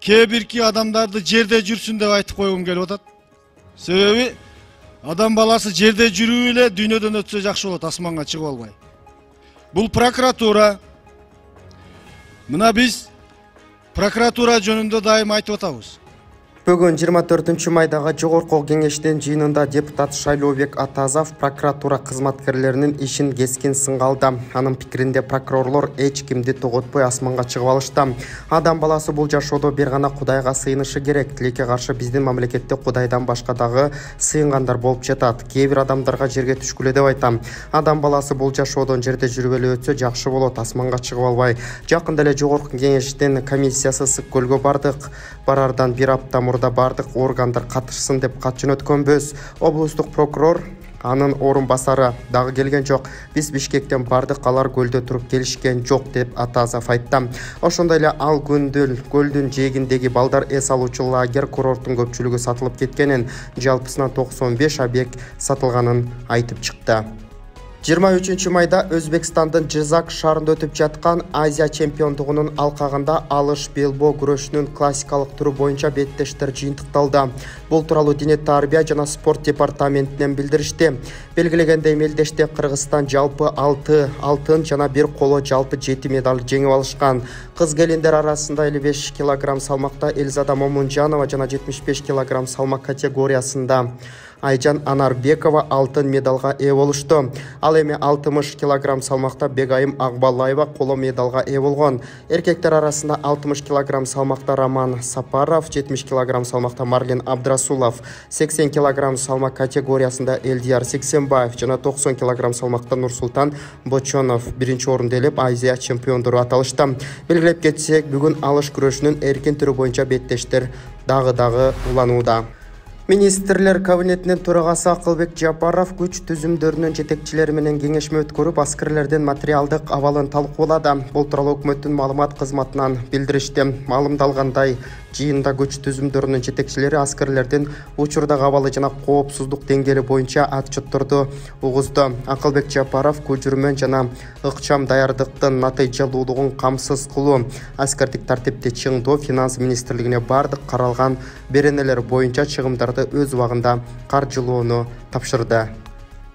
кээ бирки адамдарды жерде жүрсүн деп айтып койгум келип атат. Себеби адам баласы жерде жүрүп эле дүйнөдөн өтсө жакшы болот, асманга чыгып албай. Бул прокуратура. Мына биз прокуратура жөнүндө дайым айтып атабыз. Бүгін 24 майдағы Жогорку кеңештин жыйынында депутат Шайлообек Атазов прокуратура кызматкерлеринин ишин кескин сынга алды. Анын пикиринде прокурорлор эч кимди тоготпой асманга чыгып алышты. Адам баласы бул жашоодо бир гана Кудайга сыйынышы керек. Тилекке каршы биздин мамлекетте Кудайдан башка дагы сыйынгандар болуп жатат. Кээ бир адамдарга жерге түшкүлө деп айтам. Адам баласы бул жашоодон жерде жүрүп эле өтсө жакшы болот, асманга чыгып албай. Жакында эле Жогорку кеңештин комиссиясы Ысык көлгө бардык. Барардан бир апта мурда бардык органдар катышсын деп кат жөнөткөнбүз. Облустук прокурор анын орун басары дагы келген жок. Биз Бишкектен бардык, алар көлдө туруп келишкен жок деп Атазов айтты. Ошондой эле ал көлдүн жээгиндеги балдар эс алуучу лагерь курорттун көпчүлүгү сатылып кеткенин, жалпысынан 95 объект сатылганын айтып чыкты. 23 майда Өзбекстандын Жизак шаарында өтүп жаткан Азия чемпиондугунун алкагында алыш белбоо күрөшүнүн классикалык түрү боюнча беттештер жыйынтыкталды. Бул тууралуу Дене тарбия жана спорт департаментинен билдиришти. Белгилегендей мелдеште Кыргызстан жалпы 6 алтын жана 1 коло жалпы 7 медаль жеңип алышкан. Кыз келиндер арасында 55 кг салмакта Элзада Момунжанова жана 75 кг салмак категориясында Айжан Анарбекова алтын медалга ээ болушту. Ал эми 60 кг салмакта Бегайым Акбалаева коло медалга ээ болгон. Эркектер арасында 60 кг салмакта Роман Сапаров, 70 кг салмакта Марлен Абдрасулов, 80 кг салмак категориясында Элдияр Сексенбаев жана 90 кг салмакта Нурсултан Бочонов биринчи орунду ээлеп Азия чемпиондору аталышты. Белгилеп кетсек, бүгүн алыш күрөшүнүн эркин түрү боюнча беттештер дагы уланууда. Министрлер кабинетинин төрагасы Акылбек Жапаров күч түзүмдөрүнүн жетекчилери менен кеңешме өткөрүп, аскерлердин материалдык абалын талкуулады. Бул тууралуу өкмөттүн маалымат кызматынан билдиришти. Маалымдалгандай, жыйында күч түзүмдөрүнүн жетекчилери аскерлердин учурдагы абалы жана коопсуздук деңгээли боюнча отчетторду угузду. Акылбек Жапаров көчүрмө жана ыкчам даярдыктын натыйжалуулугун камсыз кылуу, аскердик тартипти чыңдоо финанс министрлигине бардык каралган беренелер боюнча чыгымдарды өз убагында каржылоону тапшырды.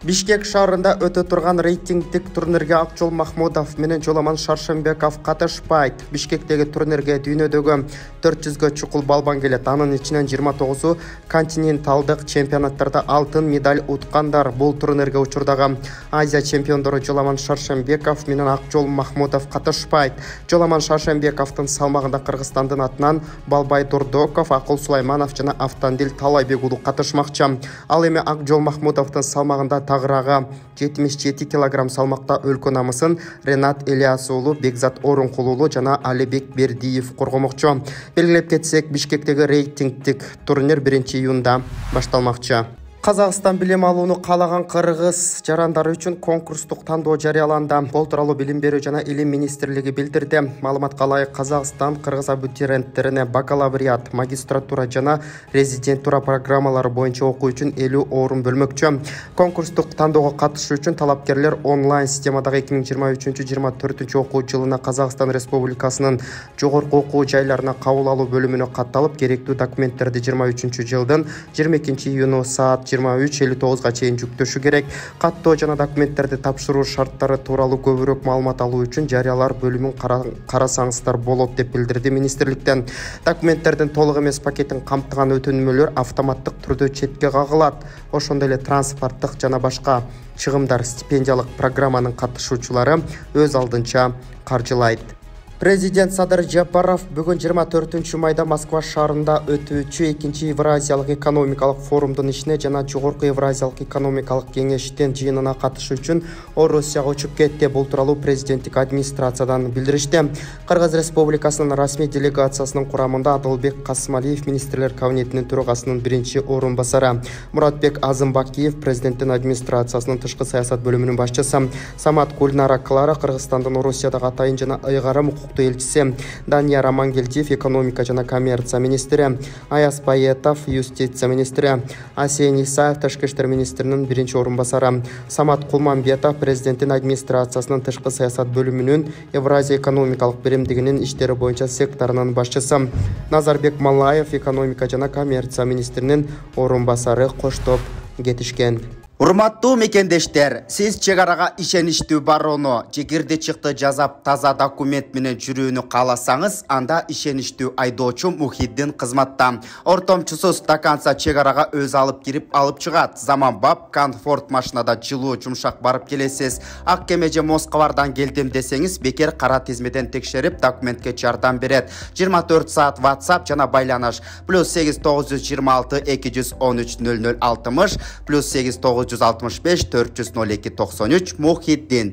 Бишкек шаарында өтө турган рейтингдик турнирге Акжол Махмудов менен Жоламан Шаршембеков катышпайт. Бишкектеги турнирге дүйнөдөгү 400гө чукул балбан келет. Анын ичинен 29-у континенталдык чемпионаттарда алтын медаль уткандар. Бул турнирге учурдагы Азия чемпиондору Жоламан Шаршембеков менен Акжол Махмудов катышпайт. Жоламан Шаршембековдун салмагында Кыргызстандын атынан Балбай Дордоков, Акыл Сулайманов жана Автандил Талайбек катышмакчы. Ал эми Акжол Махмудовдун салмагында тагырага 77 кг салмакта өлкө намысын Ренат Элиас уулу, Бекзат Орункулуулу жана Алибек Бердиев коргомокчу. Белгилеп кетсек, Бишкектеги рейтингдик турнир 1-июнда башталмакчы. Казакстан билим алууну каалаган кыргыз жарандары үчүн конкурстук тандоо жарыяланды. Бул тууралуу Билим берүү жана Илим министрлиги билдирди. Маалыматка ылайык, Казакстан кыргыз абитуриенттерине бакалавриат, магистратура жана резидентура программалары боюнча окуу үчүн 50 орун бөлмөкчү. Конкурстук тандоого катышуу үчүн талапкерлер онлайн системадагы 2023-2024 окуу жылына Казакстан Республикасынын жогорку окуу жайларына кабыл алуу бөлүмүнө катталып, керектүү документтерди 23-жылдын 22-июнү саат 23:59 чейин жүктөшү керек. Каттоо жана документтерди тапшыруу шарттары тууралуу көбүрөөк маалымат алуу үчүн жарыялар бөлүмүн карасаңыздар болот деп билдирди министрликтен. Документтердин толук эмес пакетин камтыган өтүнмөлөр автоматтык түрдө четке кагылат. Ошондой эле транспорттук жана башка чыгымдар стипендиялык программанын катышуучулары өз алдынча каржылайт. Президент Садыр Жапаров бүгін 24 майда Москва шаарында өтүүчү 2-чи Евразиялык экономикалык форумдун ишине жана Жогорку Евразиялык экономикалык кеңештин жыйынына катышуу үчүн Орусияга учуп кетти. Бул тууралуу президенттик администрациядан билдиришти. Кыргыз Республикасынын расмий делегациясынын курамында Адылбек Касымалиев, министрлер кабинетинин төрагасынын биринчи орун басары, Муратбек Азымбакиев, президенттин администрациясынын тышкы саясат бөлүмүнүн башчысы, Самат Гульнара Клара, Кыргызстандын Орусиядагы атайын жана ыйгарым укуктуу элчиси, Данияр Амангелдиев экономика жана коммерция министри, Аяз Баетов юстиция министри, Асен Исаев тышкы иштер министринин биринчи орун басары, Самат Кулманбетов президенттин администрациясынын тышкы саясат бөлүмүнүн Евразия экономикалык биримдигинин иштери боюнча секторунун башчысы, Назарбек Малаев экономика жана коммерция министринин орун басары коштоп кетишкен. Урматтуу мекендештер, сиз чек арага ишеничтүү барууну, жегерде чыкты жазап таза документ менен жүрүүнү кааласаңыз, анда ишеничтүү айдоочу Мухиддин кызматта. Ортомчусу стаканца чек арага өз алып кирип алып чыгат. Заманбап комфорт машинада жылуу жумшак барып келесиз. Ак кеме же Москвардан келдим десеңиз, бекер кара тизмеден текшерип документке жардам берет. 24 саат WhatsApp жана байланыш +8 926 213 0060 +8 965 402 93 Мухиддин.